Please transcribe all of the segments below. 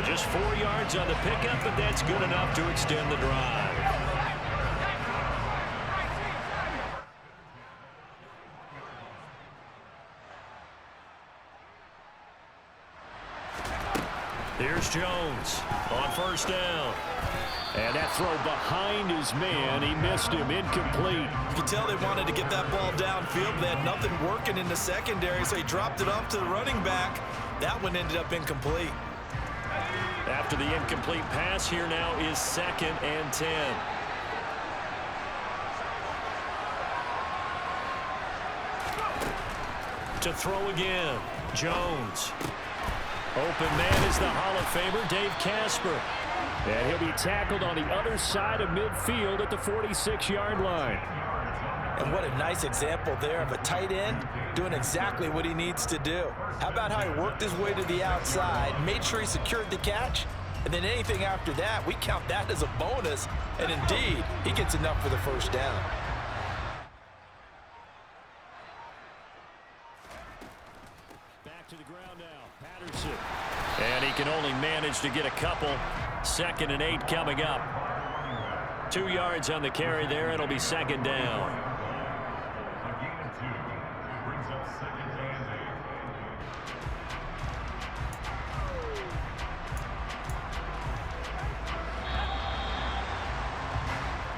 Just 4 yards on the pickup, but that's good enough to extend the drive. Here's Jones on first down. And that throw behind his man, he missed him, incomplete. You can tell they wanted to get that ball downfield. They had nothing working in the secondary, so he dropped it off to the running back. That one ended up incomplete. After the incomplete pass, here now is 2nd and 10. To throw again, Jones. Open man is the Hall of Famer, Dave Casper. And he'll be tackled on the other side of midfield at the 46-yard line. And what a nice example there of a tight end doing exactly what he needs to do. How about how he worked his way to the outside, made sure he secured the catch, and then anything after that, we count that as a bonus. And indeed, he gets enough for the first down. Back to the ground now, Patterson. And he can only manage to get a couple. 2nd and 8 coming up. 2 yards on the carry there. It'll be 2nd down.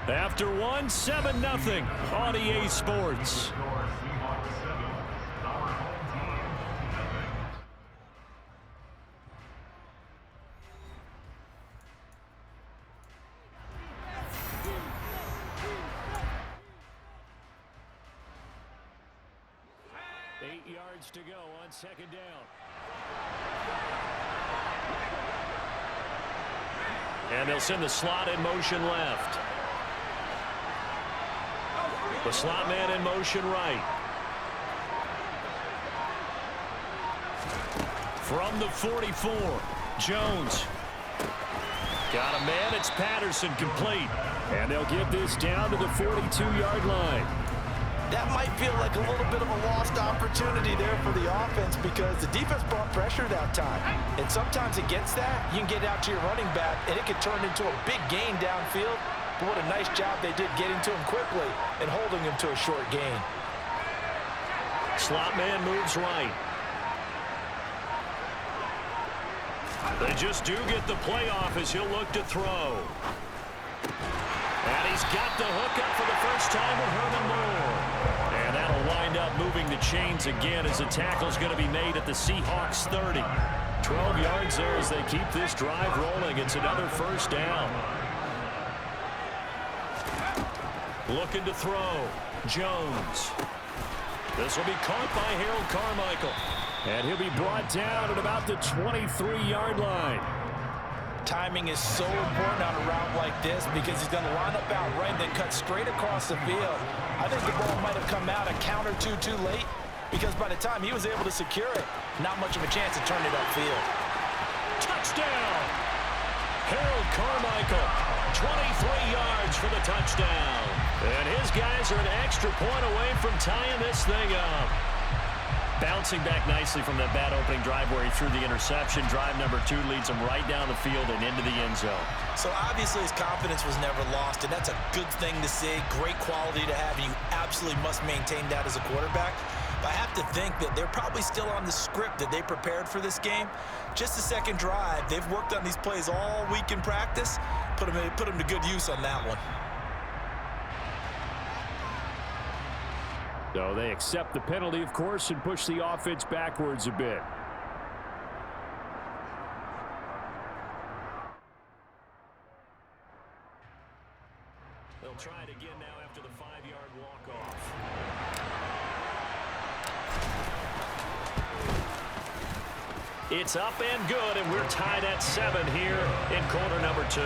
After 7-0 on EA Sports. To go on 2nd down. And they'll send the slot in motion left. The slot man in motion right. From the 44, Jones. Got a man, it's Patterson, complete. And they'll get this down to the 42-yard line. That might feel like a little bit of a lost opportunity there for the offense because the defense brought pressure that time. And sometimes against that, you can get out to your running back, and it can turn into a big gain downfield. But what a nice job they did getting to him quickly and holding him to a short gain. Slot man moves right. They just do get the playoff as he'll look to throw. And he's got the hook up for the first time with Herman Moore. And that'll wind up moving the chains again as the tackle's going to be made at the Seahawks 30. 12 yards there as they keep this drive rolling. It's another first down. Looking to throw. Jones. This will be caught by Harold Carmichael. And he'll be brought down at about the 23-yard line. Timing is so important on a route like this because he's going to line up out right and then cut straight across the field. I think the ball might have come out a count or two too late because by the time he was able to secure it, not much of a chance to turn it upfield. Touchdown! Harold Carmichael, 23 yards for the touchdown. And his guys are an extra point away from tying this thing up. Bouncing back nicely from that bad opening drive where he threw the interception. Drive number 2 leads him right down the field and into the end zone. So obviously his confidence was never lost, and that's a good thing to see. Great quality to have, and you absolutely must maintain that as a quarterback. But I have to think that they're probably still on the script that they prepared for this game. Just the second drive, they've worked on these plays all week in practice. Put them to good use on that one. So they accept the penalty, of course, and push the offense backwards a bit. They'll try it again now after the 5-yard walk-off. It's up and good, and we're tied at 7 here in quarter number 2.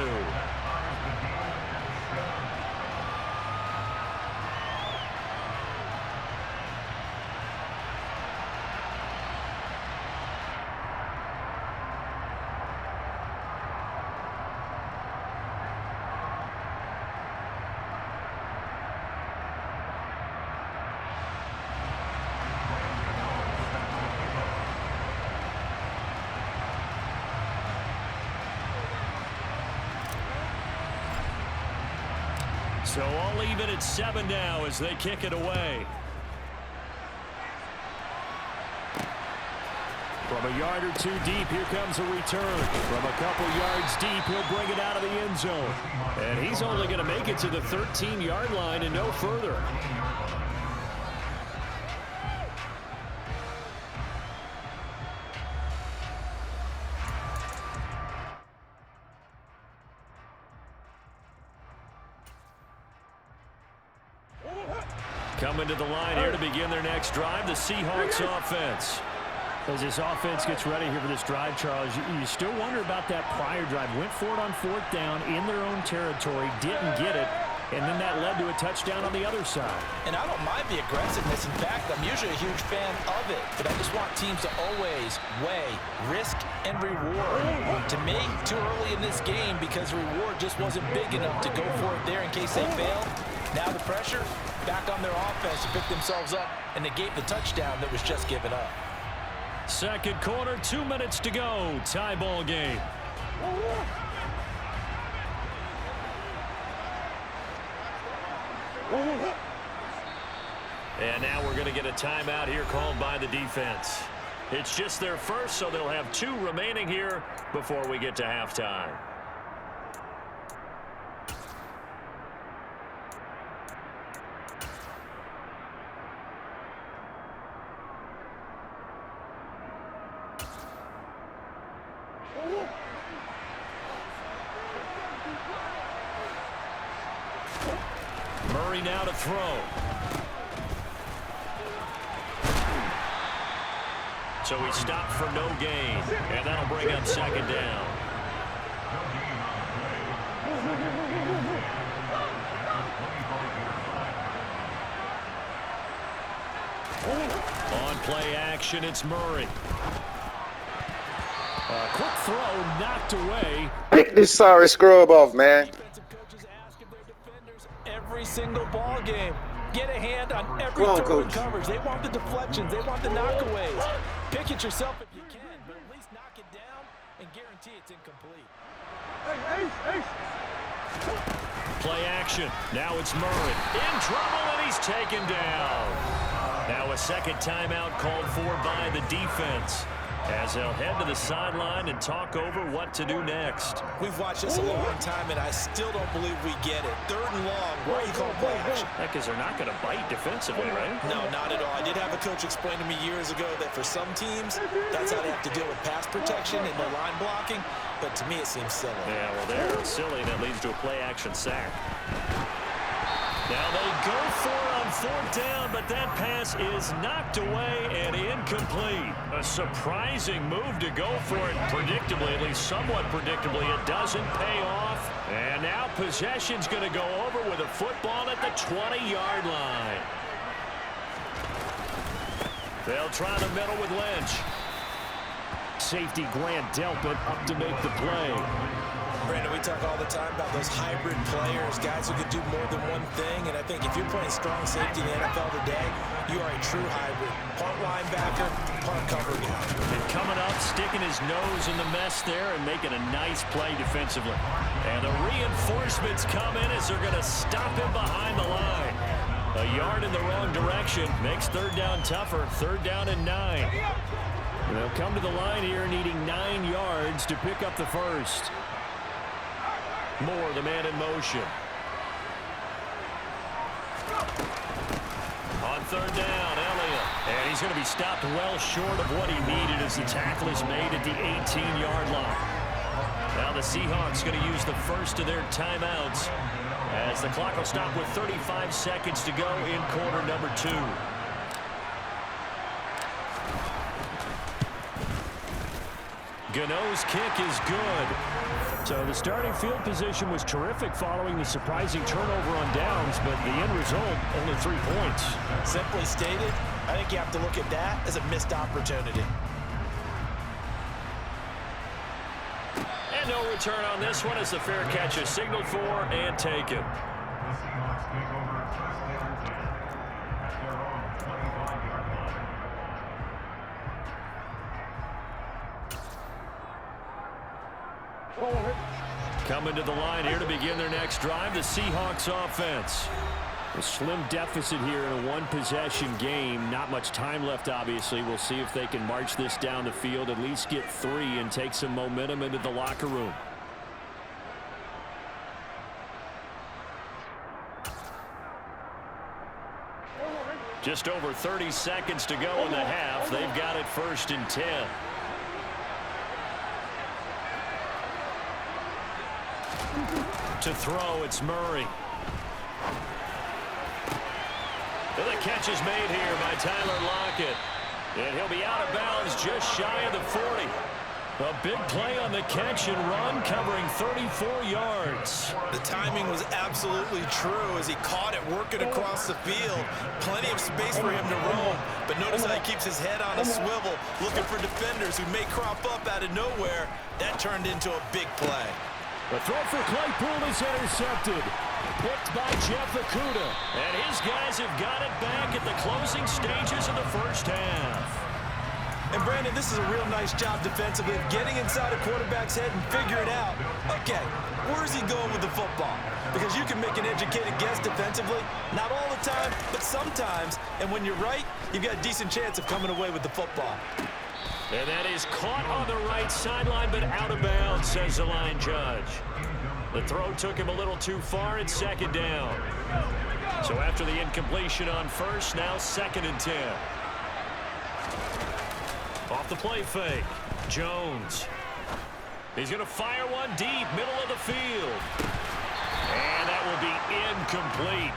So all even at 7 now as they kick it away. From a yard or two deep, here comes a return. From a couple yards deep, he'll bring it out of the end zone. And he's only going to make it to the 13-yard line and no further. Coming to the line here to begin their next drive, the Seahawks offense. As this offense gets ready here for this drive, Charles, you still wonder about that prior drive. Went for it on 4th down in their own territory, didn't get it, and then that led to a touchdown on the other side. And I don't mind the aggressiveness. In fact, I'm usually a huge fan of it, but I just want teams to always weigh risk and reward. To me, too early in this game because the reward just wasn't big enough to go for it there in case they fail. Now the pressure back on their offense to pick themselves up and negate the touchdown that was just given up. Second quarter, 2 minutes to go. Tie ball game. And now we're going to get a timeout here called by the defense. It's just their first, so they'll have 2 remaining here before we get to halftime. Murray now to throw. So he stopped for no gain, and that'll bring up second down. On play action, it's Murray. A quick throw knocked away. Pick this sorry scrub off, man. Every single ball game, get a hand on every throw and coverage. They want the deflections, they want the knockaways. Pick it yourself if you can, but at least knock it down and guarantee it's incomplete. Play action. Now it's Murray in trouble, and he's taken down. Now a second timeout called for by the defense, as they'll head to the sideline and talk over what to do next. We've watched this a long time, and I still don't believe we get it. 3rd and long, why are you calling play action? Because they're not going to bite defensively, right? No, not at all. I did have a coach explain to me years ago that for some teams, that's how they have to deal with pass protection and their line blocking, but to me it seems silly. Yeah, well, they're silly, and that leads to a play-action sack. Now they go for it on 4th down, but that pass is knocked away and incomplete. A surprising move to go for it predictably, at least somewhat predictably. It doesn't pay off. And now possession's going to go over with a football at the 20-yard line. They'll try the middle with Lynch. Safety Grant Delpit up to make the play. Brandon, we talk all the time about those hybrid players, guys who can do more than one thing, and I think if you're playing strong safety in the NFL today, you are a true hybrid. Punt linebacker, punt cover guy. And coming up, sticking his nose in the mess there and making a nice play defensively. And the reinforcements come in as they're going to stop him behind the line. A yard in the wrong direction makes 3rd down tougher. 3rd down and 9. And they'll come to the line here needing 9 yards to pick up the first. Moore, the man in motion. On 3rd down, Elliott. And he's going to be stopped well short of what he needed as the tackle is made at the 18-yard line. Now the Seahawks going to use the first of their timeouts as the clock will stop with 35 seconds to go in quarter number 2. Gano's kick is good. So the starting field position was terrific following the surprising turnover on downs, but the end result, only 3 points. Simply stated, I think you have to look at that as a missed opportunity. And no return on this one as the fair catch is signaled for and taken. Coming to the line here to begin their next drive, the Seahawks offense. A slim deficit here in a one-possession game. Not much time left, obviously. We'll see if they can march this down the field, at least get 3 and take some momentum into the locker room. Just over 30 seconds to go in the half. They've got it 1st and 10. To throw, it's Murray. And the catch is made here by Tyler Lockett. And he'll be out of bounds just shy of the 40. A big play on the catch and run, covering 34 yards. The timing was absolutely true as he caught it working across the field. Plenty of space for him to roam. But notice how he keeps his head on a swivel, looking for defenders who may crop up out of nowhere. That turned into a big play. The throw for Claypool is intercepted. Picked by Jeff Okudah. And his guys have got it back at the closing stages of the first half. And Brandon, this is a real nice job defensively, getting inside a quarterback's head and figuring out, okay, where's he going with the football? Because you can make an educated guess defensively, not all the time, but sometimes. And when you're right, you've got a decent chance of coming away with the football. And that is caught on the right sideline, but out of bounds, says the line judge. The throw took him a little too far. It's 2nd down. So after the incompletion on 1st, now 2nd and 10. Off the play fake, Jones. He's going to fire one deep, middle of the field. And that will be incomplete.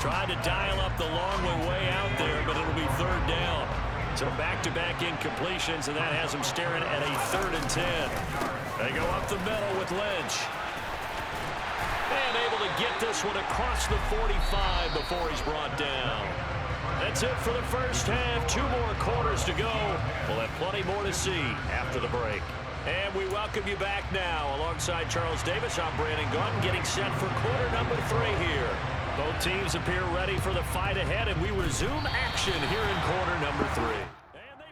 Tried to dial up the long way out there, but it'll be 3rd down. So back-to-back incompletions, and that has him staring at a 3rd and 10. They go up the middle with Lynch. And able to get this one across the 45 before he's brought down. That's it for the first half. 2 more quarters to go. We'll have plenty more to see after the break. And we welcome you back now. Alongside Charles Davis, I'm Brandon Gunn, getting set for quarter number 3 here. Both teams appear ready for the fight ahead, and we resume action here in quarter number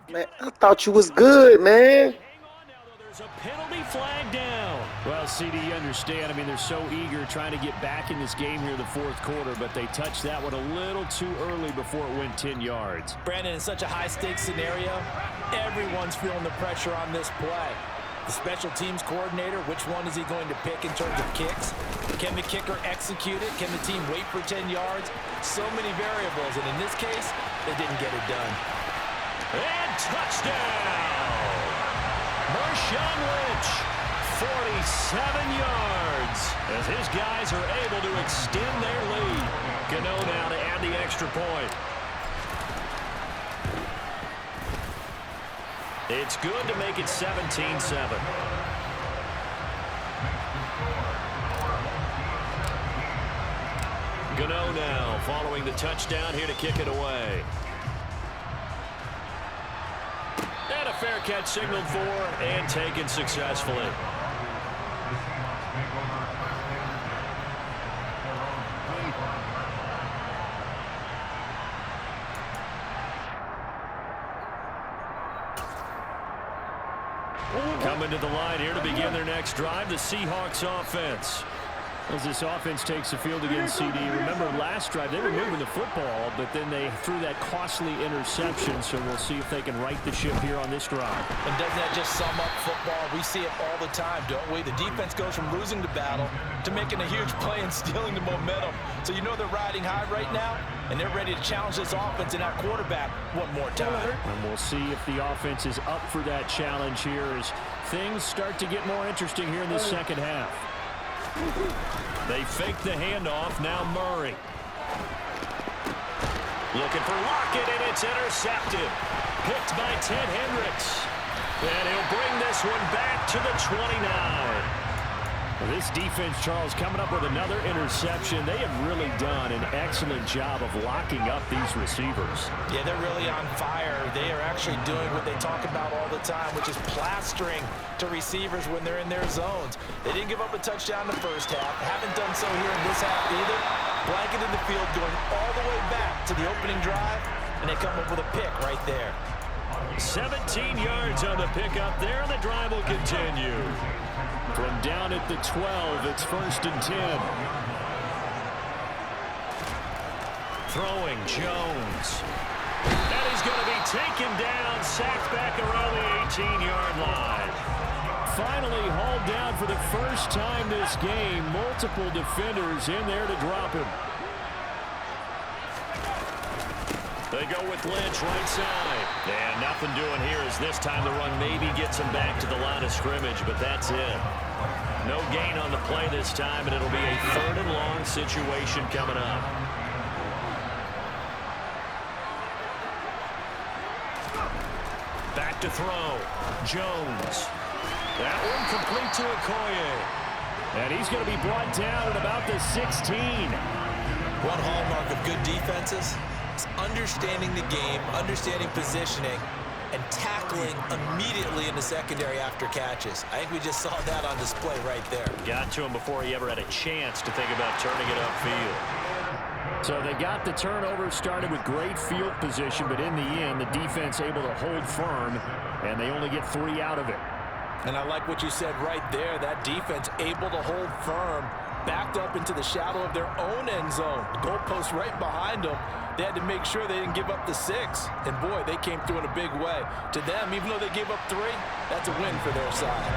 3. Man, I thought you was good, man. There's a penalty flag down. Well, CD, you understand. I mean, they're so eager trying to get back in this game here in the 4th quarter, but they touched that one a little too early before it went 10 yards. Brandon, in such a high-stakes scenario, everyone's feeling the pressure on this play. The special teams coordinator, which one is he going to pick in terms of kicks? Can the kicker execute it? Can the team wait for 10 yards? So many variables, and in this case, they didn't get it done. And touchdown! Marshawn Lynch, 47 yards, as his guys are able to extend their lead. Gano now to add the extra point. It's good to make it 17-7. Gano now following the touchdown here to kick it away. And a fair catch signaled for and taken successfully. Coming to the line here to begin their next drive, the Seahawks offense. As this offense takes the field against CD, remember last drive they were moving the football, but then they threw that costly interception, so we'll see if they can right the ship here on this drive. And doesn't that just sum up football? We see it all the time, don't we? The defense goes from losing the battle to making a huge play and stealing the momentum. So you know they're riding high right now, and they're ready to challenge this offense and our quarterback one more time. And we'll see if the offense is up for that challenge here as things start to get more interesting here in the second half. They fake the handoff. Now Murray. Looking for Lockett, and it's intercepted. Picked by Ted Hendricks. And he'll bring this one back to the 29. This defense, Charles, coming up with another interception. They have really done an excellent job of locking up these receivers. Yeah, they're really on fire. They are actually doing what they talk about all the time, which is plastering to receivers when they're in their zones. They didn't give up a touchdown in the first half. Haven't done so here in this half either. Blanket in the field going all the way back to the opening drive, and they come up with a pick right there. 17 yards on the pickup there, and the drive will continue. From down at the 12. It's 1st and 10. Throwing Jones. And he's going to be taken down, sacked back around the 18-yard line. Finally hauled down for the first time this game. Multiple defenders in there to drop him. They go with Lynch right side. And nothing doing here as this time the run maybe gets him back to the line of scrimmage, but that's it. No gain on the play this time, and it'll be a 3rd and long situation coming up. Back to throw. Jones. That one complete to Okoye. And he's going to be brought down at about the 16. One hallmark of good defenses is understanding the game, understanding positioning, and tackling immediately in the secondary after catches. I think we just saw that on display right there. Got to him before he ever had a chance to think about turning it upfield. So they got the turnover, started with great field position, but in the end, the defense able to hold firm, and they only get 3 out of it. And I like what you said right there. That defense able to hold firm, backed up into the shadow of their own end zone. The goalpost right behind them. They had to make sure they didn't give up the 6. And, boy, they came through in a big way. To them, even though they gave up 3, that's a win for their side.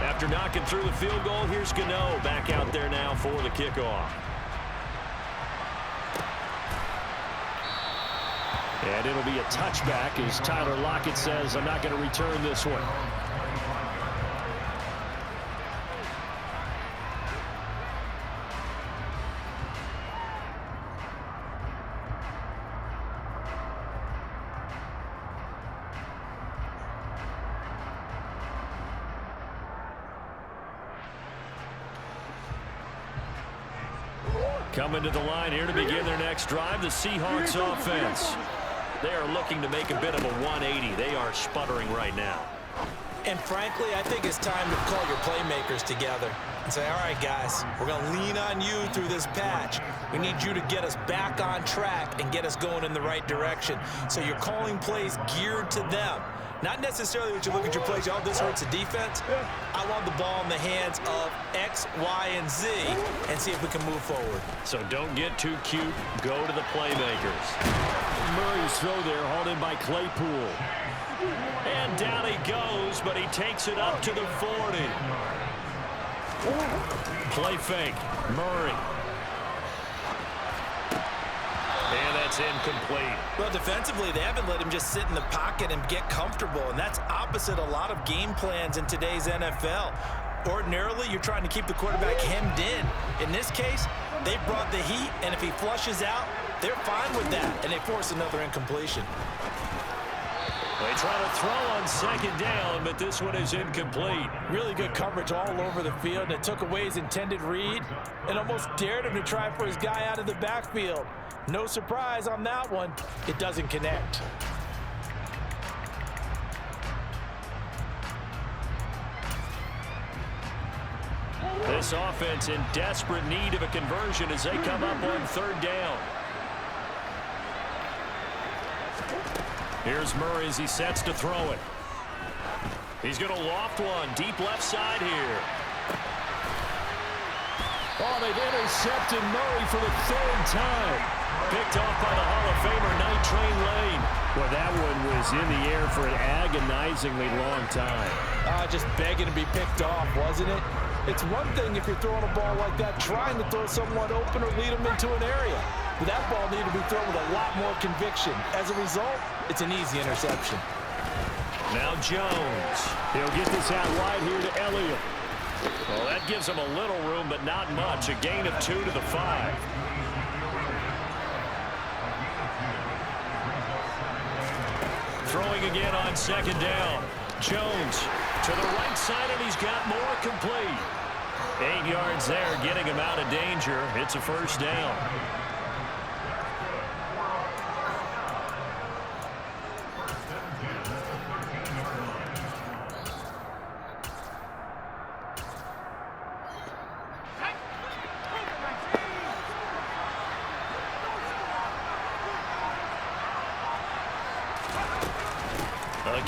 After knocking through the field goal, here's Gano back out there now for the kickoff. And it'll be a touchback as Tyler Lockett says, I'm not going to return this one. Coming to the line here to begin their next drive, the Seahawks offense. They are looking to make a bit of a 180. They are sputtering right now. And frankly, I think it's time to call your playmakers together and say, all right, guys, we're going to lean on you through this patch. We need you to get us back on track and get us going in the right direction. So you're calling plays geared to them. Not necessarily that you look at your plays, oh, this hurts the defense. I want the ball in the hands of X, Y, and Z and see if we can move forward. So don't get too cute. Go to the playmakers. Murray's throw there, hauled in by Claypool. And down he goes, but he takes it up to the 40. Play fake. Murray. And that's incomplete. Well, defensively, they haven't let him just sit in the pocket and get comfortable, and that's opposite a lot of game plans in today's NFL. Ordinarily, you're trying to keep the quarterback hemmed in. In this case, they brought the heat, and if he flushes out, they're fine with that, and they force another incompletion. They try to throw on 2nd down, but this one is incomplete. Really good coverage all over the field, and it took away his intended read and almost dared him to try for his guy out of the backfield. No surprise on that one. It doesn't connect. This offense in desperate need of a conversion as they come up on 3rd down. Here's Murray as he sets to throw it. He's going to loft one deep left side here. Oh, they've intercepted Murray for the 3rd time. Picked off by the Hall of Famer Night Train Lane. Well, that one was in the air for an agonizingly long time. Just begging to be picked off, wasn't it? It's one thing if you're throwing a ball like that, trying to throw someone open or lead them into an area. But that ball needed to be thrown with a lot more conviction. As a result, it's an easy interception. Now Jones. He'll get this out wide here to Elliott. Well, that gives him a little room, but not much. A gain of 2 to the 5. Throwing again on 2nd down. Jones to the right side, and he's got more complete. 8 yards there, getting him out of danger. It's a 1st down.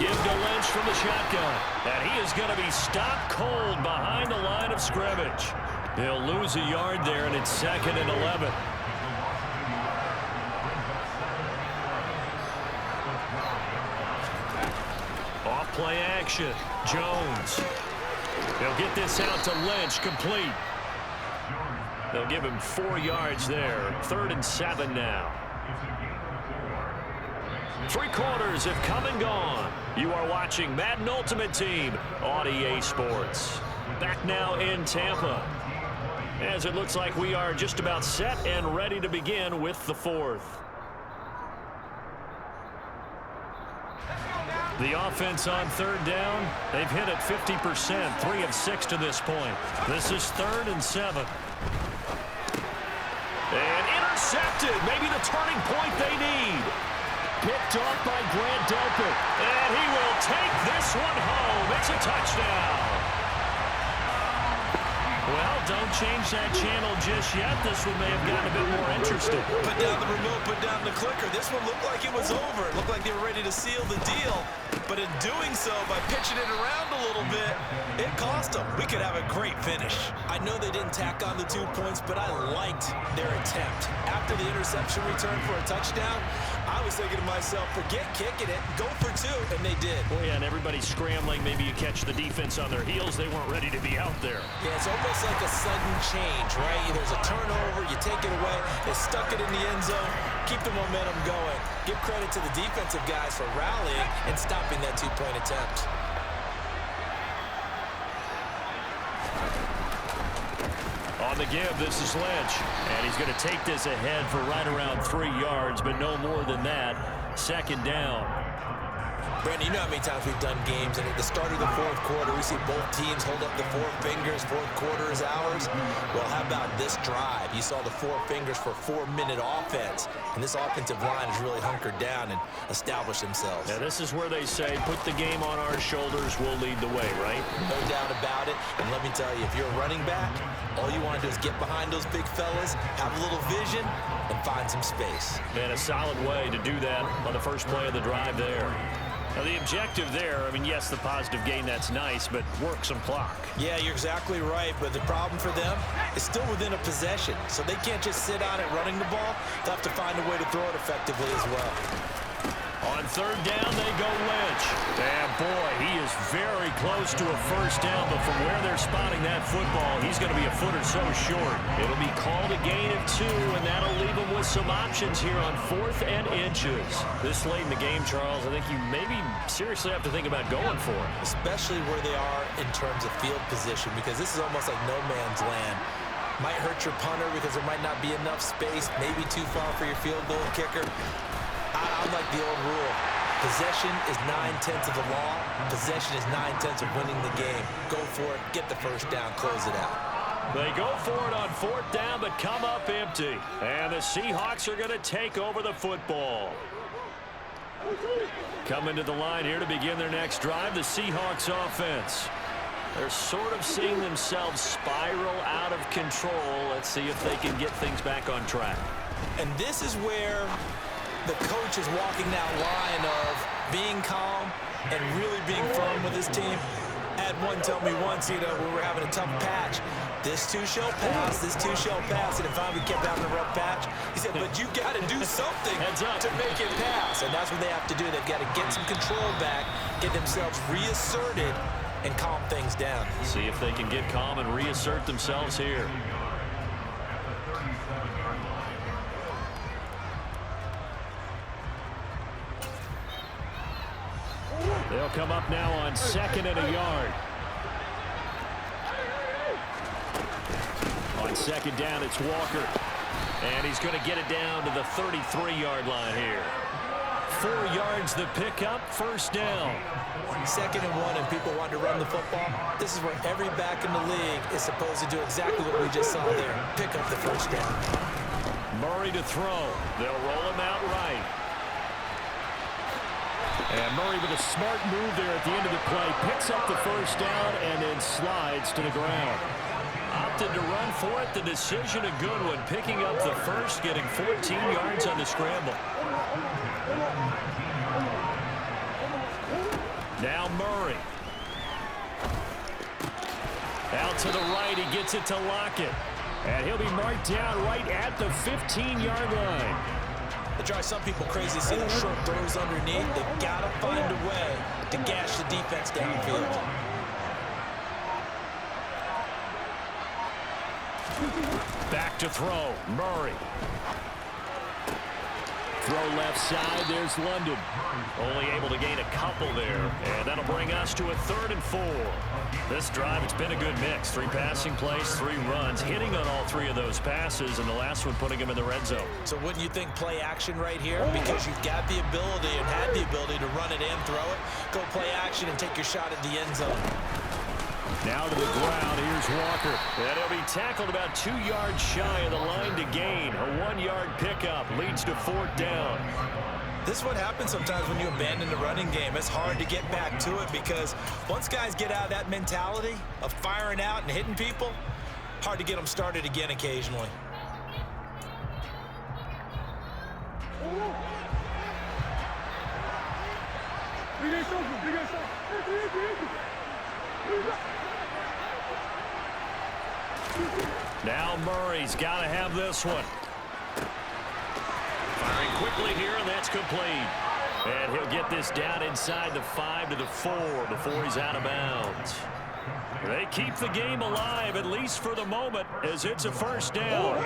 give to Lynch from the shotgun. And he is going to be stopped cold behind the line of scrimmage. He'll lose a yard there, and it's 2nd and 11. Off play action. Jones. He'll get this out to Lynch, complete. They'll give him 4 yards there. 3rd and 7 now. 3 quarters have come and gone. You are watching Madden Ultimate Team on EA Sports. Back now in Tampa, as it looks like we are just about set and ready to begin with the 4th. The offense on 3rd down, they've hit it 50%, 3 of 6 to this point. This is 3rd and 7. And intercepted, maybe the turning point they need. Picked off by Grant Delpit, and he will take this one home. It's a touchdown. Well, don't change that channel just yet. This one may have gotten a bit more interesting. Put down the remote, put down the clicker. This one looked like it was over. It looked like they were ready to seal the deal. But in doing so, by pitching it around a little bit, it cost them. We could have a great finish. I know they didn't tack on the 2 points, but I liked their attempt. After the interception return for a touchdown, I was thinking to myself, forget kicking it, go for 2, and they did. Well, yeah, and everybody's scrambling. Maybe you catch the defense on their heels. They weren't ready to be out there. Yeah, it's almost like a sudden change, right? There's a turnover, you take it away, they stuck it in the end zone, keep the momentum going. Give credit to the defensive guys for rallying and stopping that 2-point attempt. On the give, this is Lynch. And he's going to take this ahead for right around 3 yards, but no more than that. 2nd down. Brandon, you know how many times we've done games, and at the start of the 4th quarter, we see both teams hold up the 4 fingers, 4th quarter is ours. Well, how about this drive? You saw the 4 fingers for 4-minute offense, and this offensive line has really hunkered down and established themselves. Now, this is where they say, put the game on our shoulders, we'll lead the way, right? No doubt about it, and let me tell you, if you're a running back, all you want to do is get behind those big fellas, have a little vision, and find some space. And a solid way to do that on the first play of the drive there. Now, the objective there, I mean, yes, the positive gain, that's nice, but work some clock. Yeah, you're exactly right, but the problem for them is still within a possession, so they can't just sit on it running the ball. They'll have to find a way to throw it effectively as well. On 3rd down, they go Lynch. And, boy, he is very close to a first down, but from where they're spotting that football, he's going to be a foot or so short. It'll be called a gain of 2, and that'll leave him with some options here on 4th and inches. This late in the game, Charles, I think you maybe seriously have to think about going for it. Especially where they are in terms of field position, because this is almost like no man's land. Might hurt your punter because there might not be enough space, maybe too far for your field goal kicker. I like the old rule. Possession is 9/10 of the law. Possession is 9/10 of winning the game. Go for it, get the first down, close it out. They go for it on 4th down, but come up empty. And the Seahawks are going to take over the football. Coming to the line here to begin their next drive, the Seahawks offense. They're sort of seeing themselves spiral out of control. Let's see if they can get things back on track. And this is where the coach is walking that line of being calm and really being firm with his team. I had one tell me once, we were having a tough patch. This too shall pass, this too shall pass. And if finally kept having a rough patch, he said, but you got to do something to make it pass. And that's what they have to do. They've got to get some control back, get themselves reasserted, and calm things down. See if they can get calm and reassert themselves here. They'll come up now on 2nd and a yard. On 2nd down, it's Walker. And he's going to get it down to the 33-yard line here. 4 yards the pickup, first down. 2nd and 1, and people want to run the football. This is where every back in the league is supposed to do exactly what we just saw there. Pick up the first down. Murray to throw. They'll roll him out right. And Murray with a smart move there at the end of the play. Picks up the first down and then slides to the ground. Opted to run for it. The decision a good one. Picking up the first, getting 14 yards on the scramble. Now Murray. Out to the right, he gets it to Lockett. And he'll be marked down right at the 15-yard line. It drives some people crazy to see the short throws underneath. They've got to find a way to gash the defense downfield. Back to throw, Murray. Throw left side, there's London. Only able to gain a couple there, and that'll bring us to a 3rd and 4. This drive, it's been a good mix. 3 passing plays, 3 runs, hitting on all 3 of those passes, and the last one putting him in the red zone. So wouldn't you think play action right here? Because you've got the ability and had the ability to run it and throw it. Go play action and take your shot at the end zone. Now to the ground, here's Walker. And he'll be tackled about 2 yards shy of the line to gain. A 1-yard pickup leads to 4th down. This is what happens sometimes when you abandon the running game. It's hard to get back to it because once guys get out of that mentality of firing out and hitting people, hard to get them started again occasionally. Now Murray's got to have this one. Firing quickly here, and that's complete. And he'll get this down inside the 5 to the 4 before he's out of bounds. They keep the game alive, at least for the moment, as it's a 1st down.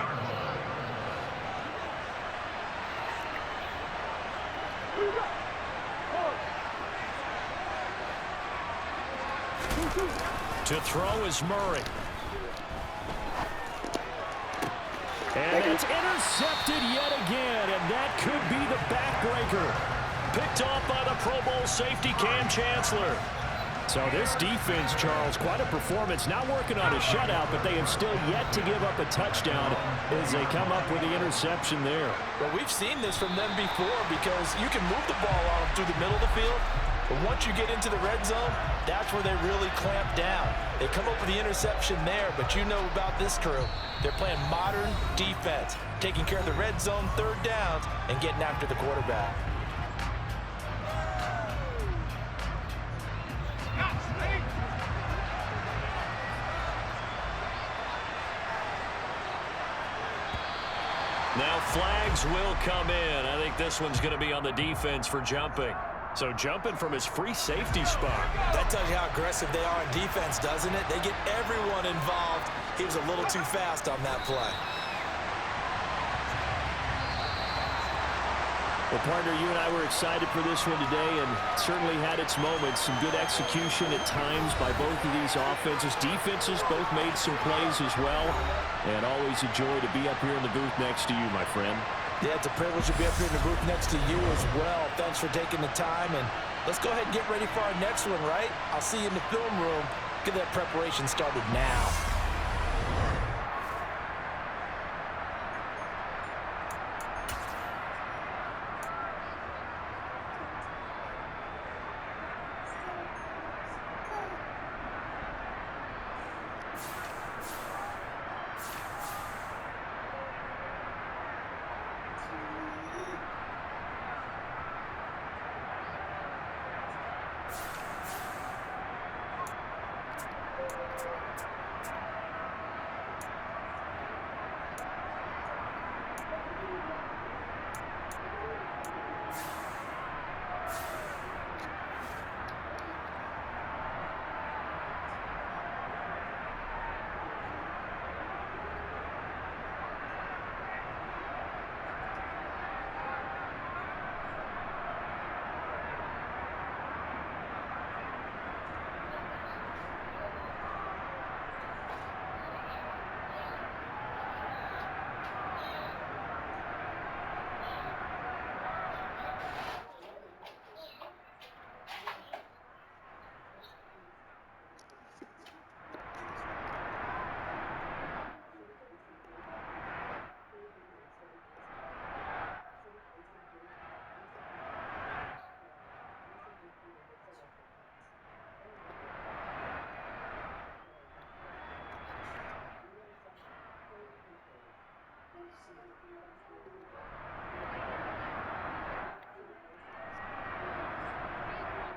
To throw is Murray. And it's intercepted yet again, and that could be the backbreaker. Picked off by the Pro Bowl safety Cam Chancellor. So this defense, Charles, quite a performance. Not working on a shutout, but they have still yet to give up a touchdown as they come up with the interception there. Well, we've seen this from them before because you can move the ball on them through the middle of the field. But once you get into the red zone, that's where they really clamp down. They come up with the interception there, but you know about this crew. They're playing modern defense, taking care of the red zone 3rd downs and getting after the quarterback. Now flags will come in. I think this one's going to be on the defense for jumping. So jumping from his free safety spot. That tells you how aggressive they are on defense, doesn't it? They get everyone involved. He was a little too fast on that play. Well, partner, you and I were excited for this one today and certainly had its moments. Some good execution at times by both of these offenses. Defenses both made some plays as well. And always a joy to be up here in the booth next to you, my friend. Yeah, it's a privilege to be up here in the booth next to you as well. Thanks for taking the time, and let's go ahead and get ready for our next one, right? I'll see you in the film room. Get that preparation started now.